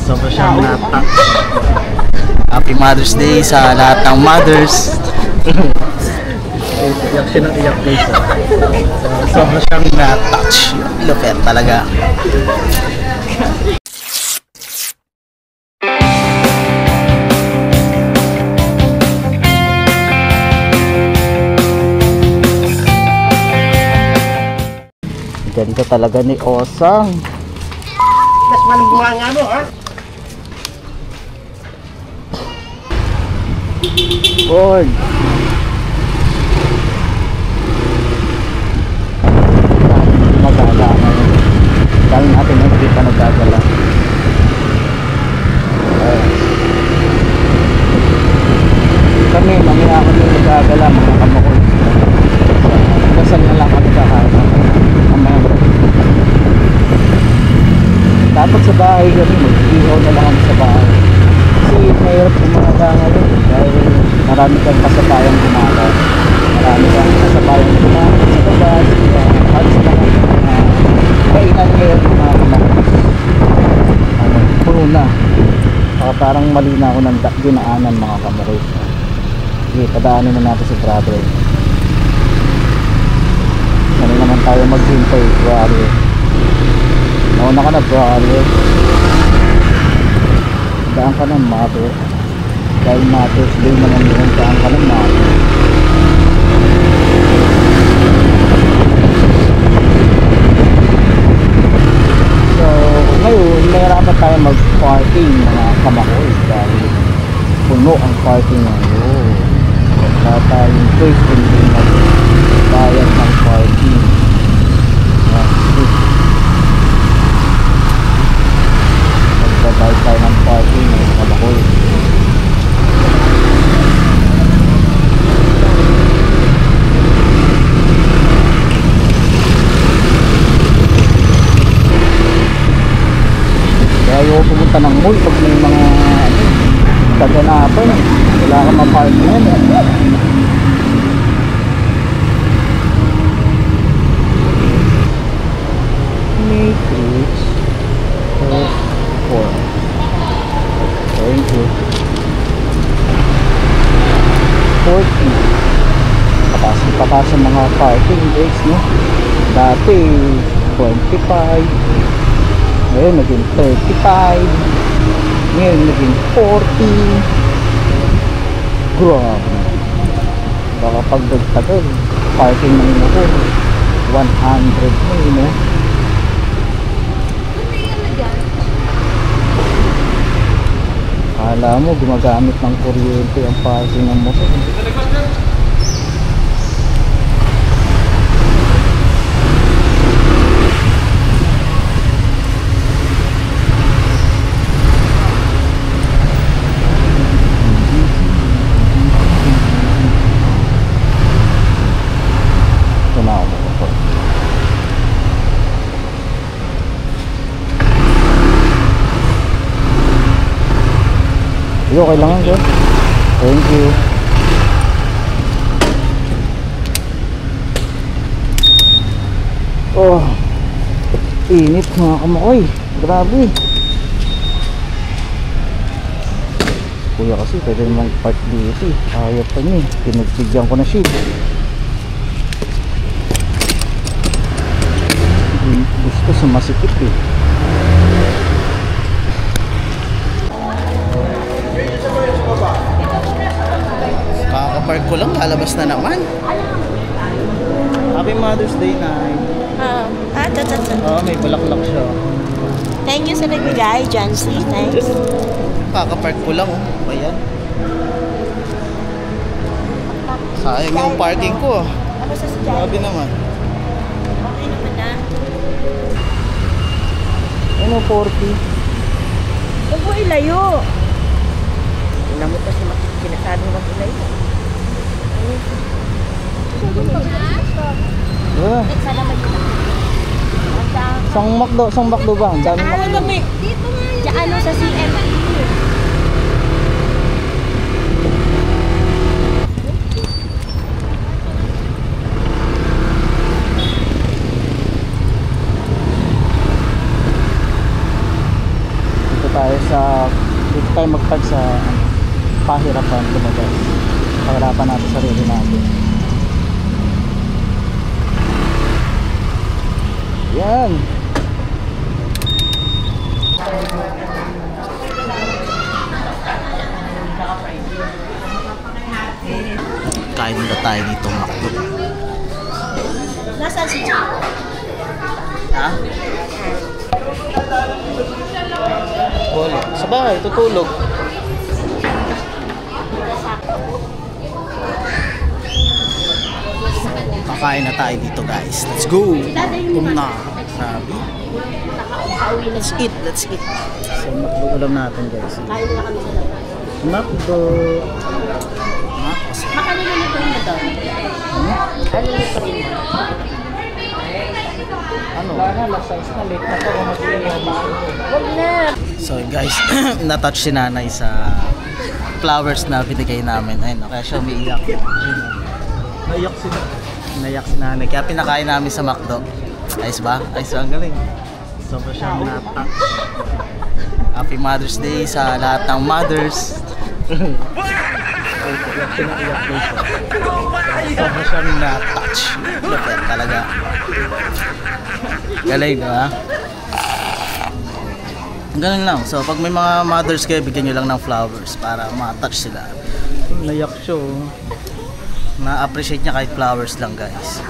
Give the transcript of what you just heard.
Sobra siyang na-touch. Happy Mother's Day sa lahat ng mothers. Iyak siya ng iyak guys. Sobra siyang na-touch. Lupet talaga. Ganda talaga ni Osang. Mas malubungan nga mo, ha? Lord. Magala ngayon. Dahil natin yung kita nagagala. Kami, mamaya kami nagagala, mga kamakol. Kasal na lang kami kakasa. Mamaya bro. Dapat sa bahay kami, mag-ihaw na lang kami sa bahay. Kasi mahirap umaga ngayon dahil marami kang kasabayang gumagawa. Marami kang kasabayang gumagawa sa labas. Halos lahat kainan ngayon mga kamakot. Puno na. Parang mali na ako ng dinaanan mga kamakot. Sige, padaanin na natin si brother. Ano naman tayo maghintay, brother. Nauna ka na, brother. Daan ka ng mother. Dahil Mother's Day naman yun, daan ka ng mother. So, ngayon, nahirapan tayo mag-parking mga kamakoy dahil puno ang parking ngayon. Wala tayong choice kundi magbayad ng parking. Magbabayad tayo ng parking mga kamakoy. Kaya ayaw pumunta ng mall pag may mga kaganapan. Wala kang ma-parking yan. Matrix 4. Thank you. 40. Patas ang mga parking guys, no? Dati 25. Ngayon naging 35. Ngayon naging 40. Grabe. Baka pag nagtagal parking ng motor 100 na yun, eh. Akala mo gumagamit ng kuryente ang parking ng motor. Okay lang yan, sir. Thank you. Oh, init mga kamakoy. Grabe. Kuya kasi pwede namang park dito. Ayaw pa niya. Pinagbigyan ko na siya. Gusto sumasikip eh. Kakapark ko lang, lalabas na naman. Happy Mother's Day, Nay. May bulaklak siya. Thank you sa nagbigay, Jancy. Thanks. Kakapark ko lang, oh. Ayan. Sayang yung parking ko. Ano sa sadya? Grabe naman. Okay naman na. Ano, 40? Huwag mo ilayo. Inamot kasi sinasabi mo mag-ilayo. Sana Isang McDo ba? Ang dami McDo. Dito nga yun. Diyan sa CMT. Dito tayo tayo sa dito tayo magpag sa pahirapan lumabas. Pahirapan natin sarili natin. Yan. Kain na tayo dito McDo. Nasaan si John? Ha? Wala. Sa bahay, tutulog. Kakain na tayo dito guys. Let's go! Tum na. Sabi. Let's eat, let's eat. So, McDo ulam natin guys. Kain na kami sa labas. McDo. Makaluluto mo to. Ano luto mo? Ano? Alas 6 na late na to. Huwag na. So guys, na-touch si nanay sa flowers na binigay namin. Ayun, kaya siya umiiyak. Naiyak si nanay. Kaya pinakain namin sa McDo. Ayos ba? Ayos ba? Ang galing. Sobra siyang na-touch. Happy Mother's Day sa lahat ng mothers. Sobra siyang na-touch. Lupit talaga. Galing, diba? Ganun lang. So, pag may mga mothers kayo, bigyan nyo lang ng flowers para ma-touch sila. Nayak siya, oh. Na-appreciate niya kahit flowers lang, guys.